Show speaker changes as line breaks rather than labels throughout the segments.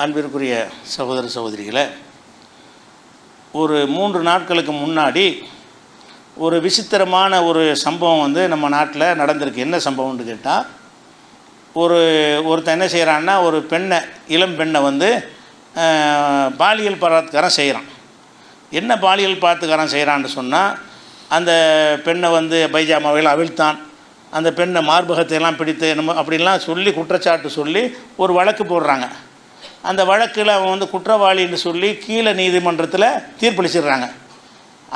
அன்பிற்குரிய சகோதர சகோதரிகளை, ஒரு 3 நாட்களுக்கு முன்னாடி ஒரு விசித்திரமான ஒரு சம்பவம் வந்து நம்ம நாட்டில் நடந்திருக்கு. என்ன சம்பவம்னு கேட்டால், ஒருத்தன் என்ன செய்கிறான்னா, ஒரு இளம் பெண்ணை வந்து பாலியல் பலாத்காரம் செய்கிறான். என்ன பாலியல் பலாத்காரம் செய்கிறான்னு சொன்னால், அந்த பெண்ணை வந்து பைஜாமாவையில் அவிழ்த்தான், அந்த பெண்ணை மார்பகத்தையெல்லாம் பிடித்து நம்ம அப்படின்லாம் சொல்லி குற்றச்சாட்டு சொல்லி ஒரு வழக்கு போடுறாங்க. அந்த வழக்கில் அவன் வந்து குற்றவாளின்னு சொல்லி கீழே நீதிமன்றத்தில் தீர்ப்பளிச்சிடுறாங்க.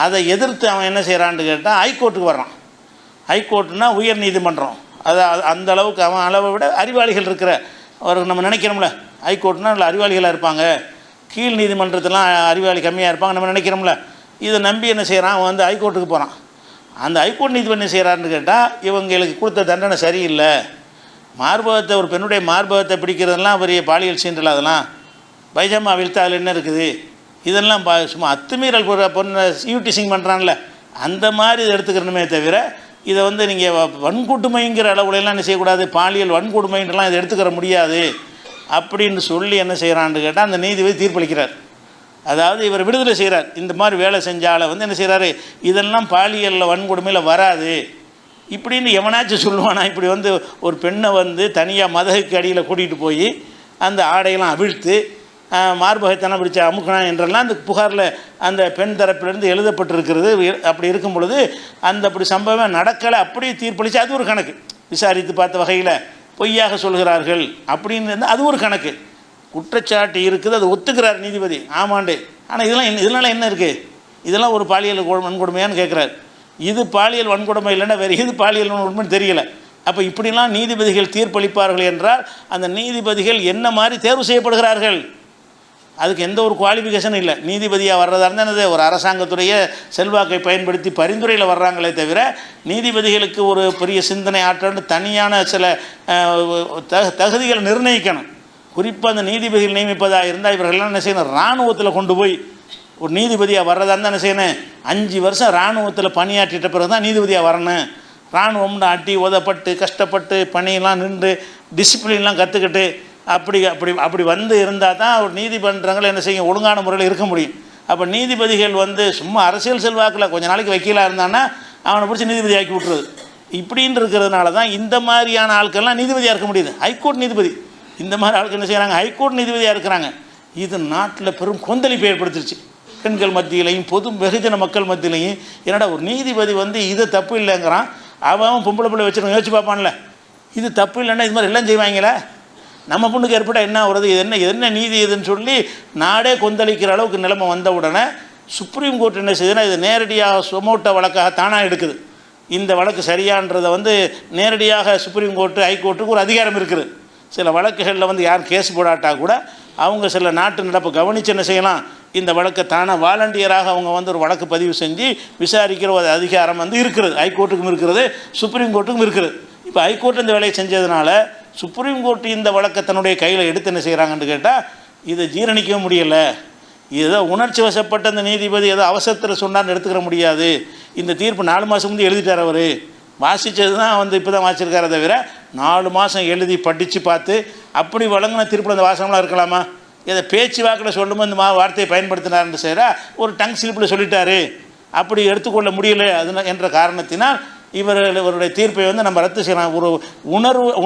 அதை எதிர்த்து அவன் என்ன செய்கிறான்னு கேட்டால் ஹைகோர்ட்டுக்கு வர்றான். ஹைகோர்ட்டுனா உயர் நீதிமன்றம். அதை அந்த அளவுக்கு அவன் அளவை விட அறிவாளிகள் இருக்கிற ஒரு நம்ம நினைக்கிறோம்ல, ஹைகோர்ட்னா இல்லை அறிவாளிகளாக இருப்பாங்க, கீழ் நீதிமன்றத்திலாம் அறிவாளி கம்மியாக இருப்பாங்க நம்ம நினைக்கிறோம்ல. இதை நம்பி என்ன செய்கிறான், அவன் வந்து ஹைகோர்ட்டுக்கு போகிறான். அந்த ஹைகோர்ட் நீதிபதி என்ன செய்கிறான்னு கேட்டால், இவங்களுக்கு கொடுத்த தண்டனை சரியில்லை, மார்பகத்தை ஒரு பெண்ணுடைய மார்பகத்தை பிடிக்கிறதெல்லாம் பெரிய பாலியல் சீண்டல், அதெல்லாம் பைஜாமா அவிழ்த்து அதில் என்ன இருக்குது, இதெல்லாம் சும்மா அத்துமீறல் பொண்ணை யூட்டிசிங் பண்ணுறான்ல, அந்த மாதிரி இதை எடுத்துக்கிறணுமே தவிர இதை வந்து நீங்கள் வன்கொடுமைங்கிற அளவுலலாம் என்ன செய்யக்கூடாது, பாலியல் வன்கொடுமைன்றலாம் இதை எடுத்துக்கிற முடியாது அப்படின்னு சொல்லி என்ன செய்கிறான்னு கேட்டால் அந்த நீதிபதி தீர்ப்பளிக்கிறார். அதாவது இவர் விடுதலை செய்கிறார். இந்த மாதிரி வேலை செஞ்சால வந்து என்ன செய்கிறாரு, இதெல்லாம் பாலியலில் வன்கொடுமையில் வராது இப்படின்னு எவனாச்சும் சொல்லுவானா? இப்படி வந்து ஒரு பெண்ணை வந்து தனியாக மதகுக்கு அடியில் கூட்டிகிட்டு போய் அந்த ஆடையெல்லாம் அவிழ்த்து மார்பகத்தனம் பிடிச்ச அமுக்கணும் என்றெல்லாம் அந்த புகாரில் அந்த பெண் தரப்பிலிருந்து எழுதப்பட்டிருக்கிறது. அப்படி இருக்கும் பொழுது அப்படி சம்பவம் நடக்கலை அப்படி தீர்ப்பளித்து அது ஒரு கணக்கு. விசாரித்து பார்த்த வகையில் பொய்யாக சொல்கிறார்கள் அப்படின்னு அது ஒரு கணக்கு. குற்றச்சாட்டு இருக்குது, அது ஒத்துக்கிறார் நீதிபதி, ஆமாண்டு. ஆனால் இதனால் என்ன இருக்குது, இதெல்லாம் ஒரு பாலியல் வன்கொடுமையான்னு கேட்குறாரு. இது பாலியல் வன்கொடுமை இல்லைன்னா வேறு எது பாலியல் வன்கொடுமைன்னு தெரியல. அப்போ இப்படிலாம் நீதிபதிகள் தீர்ப்பளிப்பார்கள் என்றால் அந்த நீதிபதிகள் என்ன மாதிரி தேர்வு செய்யப்படுகிறார்கள், அதுக்கு எந்த ஒரு குவாலிஃபிகேஷனும் இல்லை. நீதிபதியாக வர்றதா இருந்தால் ஒரு அரசாங்கத்துடைய செல்வாக்கை பயன்படுத்தி பரிந்துரையில் வர்றாங்களே தவிர நீதிபதிகளுக்கு ஒரு பெரிய சிந்தனை ஆற்றல்னு தனியான சில தகுதிகளை நிர்ணயிக்கணும். குறிப்பாக அந்த நீதிபதிகள் நியமிப்பதாக இருந்தால் இவர்கள்லாம் என்ன செய்யணும், இராணுவத்தில் கொண்டு போய் ஒரு நீதிபதியாக வர்றதா இருந்தால் என்ன செய்யணும், 5 வருஷம் இராணுவத்தில் பணியாற்றிட்ட பிறகு தான் நீதிபதியாக வரணும். இராணுவம்னு அட்டி உதப்பட்டு கஷ்டப்பட்டு பணியெல்லாம் நின்று டிசிப்ளின்லாம் கற்றுக்கிட்டு அப்படி வந்து இருந்தால் தான் ஒரு நீதிமன்றங்கள் என்ன செய்யும், ஒழுங்கான முறையில் இருக்க முடியும். அப்போ நீதிபதிகள் வந்து சும்மா அரசியல் செல்வாக்கில் கொஞ்ச நாளைக்கு வக்கீலாக இருந்தான்னா அவனை பிடிச்சி நீதிபதி ஆக்கி விட்டுறது. இப்படின்னு இருக்கிறதுனால தான் இந்த மாதிரியான ஆட்கள்லாம் நீதிபதியாக இருக்க முடியுது. ஹைகோர்ட் நீதிபதி இந்த மாதிரி ஆட்கள் என்ன செய்கிறாங்க, ஹைகோர்ட் நீதிபதியாக இருக்கிறாங்க. இது நாட்டில் பெரும் கொந்தளிப்பை ஏற்படுத்திருச்சு. பெண்கள் மத்தியிலையும் பொது வெகுஜன மக்கள் மத்தியிலையும் என்னடா ஒரு நீதிபதி வந்து இது தப்பு இல்லைங்கிறான், அவன் பொம்பளை பிள்ளை வச்சுருக்க யோசிச்சு பார்ப்பான்ல, இது தப்பு இல்லைன்னா இது மாதிரி எல்லாம் செய்வாங்களே, நம்ம பொண்ணுக்கு ஏற்பட்டால் என்ன வருது, என்ன நீதி இதுன்னு சொல்லி நாடே கொந்தளிக்கிற அளவுக்கு நிலைமை வந்த உடனே சுப்ரீம் கோர்ட் என்ன செய்யுதுன்னா இது நேரடியாக சுமோட்ட வழக்காக தானாக எடுக்குது. இந்த வழக்கு சரியான்றதை வந்து நேரடியாக சுப்ரீம் கோர்ட்டு ஹைகோர்ட்டுக்கு ஒரு அதிகாரம் இருக்குது. சில வழக்குகளில் வந்து யார் கேஸ் போடாட்டா கூட அவங்க சில நாட்டு நடப்பு கவனித்து என்ன செய்யலாம், இந்த வழக்கை தானே வாலண்டியராக அவங்க வந்து ஒரு வழக்கு பதிவு செஞ்சு விசாரிக்கிற ஒரு அதிகாரம் வந்து இருக்கிறது. ஹைகோர்ட்டுக்கும் இருக்கிறது, சுப்ரீம் கோர்ட்டுக்கும் இருக்குது. இப்போ ஹைகோர்ட் இந்த வேலையை செஞ்சதுனால சுப்ரீம் கோர்ட்டு இந்த வழக்கை தன்னுடைய கையில் எடுத்து என்ன செய்கிறாங்கன்னு கேட்டால் இதை ஜீரணிக்கவும் முடியலை. ஏதோ உணர்ச்சி வசப்பட்ட அந்த நீதிபதி ஏதோ அவசரத்தில் சொன்னார்னு எடுத்துக்கிற முடியாது. இந்த தீர்ப்பு 4 மாதம் முந்தைய எழுதிட்டார், அவர் வாசித்தது தான் வந்து இப்போ தான் வாசிச்சிருக்காரே தவிர 4 மாதம் எழுதி படித்து பார்த்து அப்படி வழங்கின தீர்ப்பில் அந்த வாசகம்லாம் இருக்கலாமா? இதை பேச்சு வாக்கில் சொல்லும்போது இந்த வார்த்தையை பயன்படுத்தினார்னு செய்கிற ஒரு டங் ஸ்லிப்பில் சொல்லிட்டாரு, அப்படி எடுத்துக்கொள்ள முடியலை அது என்ற காரணத்தினால் இவருடைய தீர்ப்பை வந்து நம்ம ரத்து செய்யலாம். ஒரு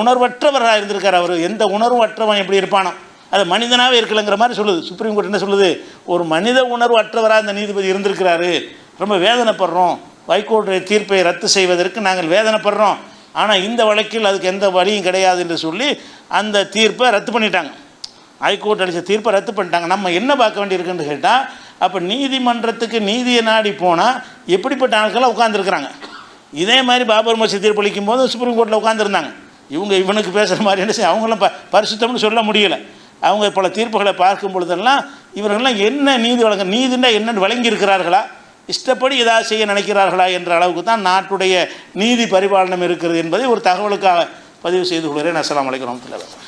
உணர்வற்றவராக இருந்திருக்கார் அவர். எந்த உணர்வு அற்றவன் எப்படி இருப்பானோ அது மனிதனாகவே இருக்கலைங்கிற மாதிரி சொல்லுது சுப்ரீம் கோர்ட். என்ன சொல்லுது, ஒரு மனித உணர்வு அற்றவராக இந்த நீதிபதி இருந்திருக்கிறாரு, ரொம்ப வேதனைப்படுறோம், ஹைகோர்ட்டுடைய தீர்ப்பை ரத்து செய்வதற்கு நாங்கள் வேதனைப்படுறோம், ஆனால் இந்த வழக்கில் அதுக்கு எந்த வழியும் கிடையாது என்று சொல்லி அந்த தீர்ப்பை ரத்து பண்ணிட்டாங்க. ஹைகோர்ட் அளித்த தீர்ப்பை ரத்து பண்ணிட்டாங்க. நம்ம என்ன பார்க்க வேண்டியிருக்குன்னு கேட்டால், அப்போ நீதிமன்றத்துக்கு நீதியை நாடி போனால் எப்படிப்பட்ட ஆட்களாக உட்காந்துருக்குறாங்க. இதே மாதிரி பாபர் மசூதி தீர்ப்பளிக்கும் போது சுப்ரீம் கோர்ட்டில் உட்காந்துருந்தாங்க. இவனுக்கு பேசுகிற மாதிரி என்ன செய்ய, அவங்களாம் பரிசுத்தம்னு சொல்ல முடியலை. அவங்க பல தீர்ப்புகளை பார்க்கும் பொழுதெல்லாம் இவர்கள்லாம் என்ன நீதி நீதினா என்னென்னு வழங்கி இருக்கிறார்களா, இஷ்டப்படி ஏதாவது செய்ய நினைக்கிறார்களா என்ற அளவுக்கு தான் நாட்டுடைய நீதி பரிபாலனம் இருக்கிறது என்பதை ஒரு தகவலுக்காக பதிவு செய்து கொள்கிறேன். அஸ்ஸலாமு அலைக்கும் வரஹ்மத்துல்லாஹி.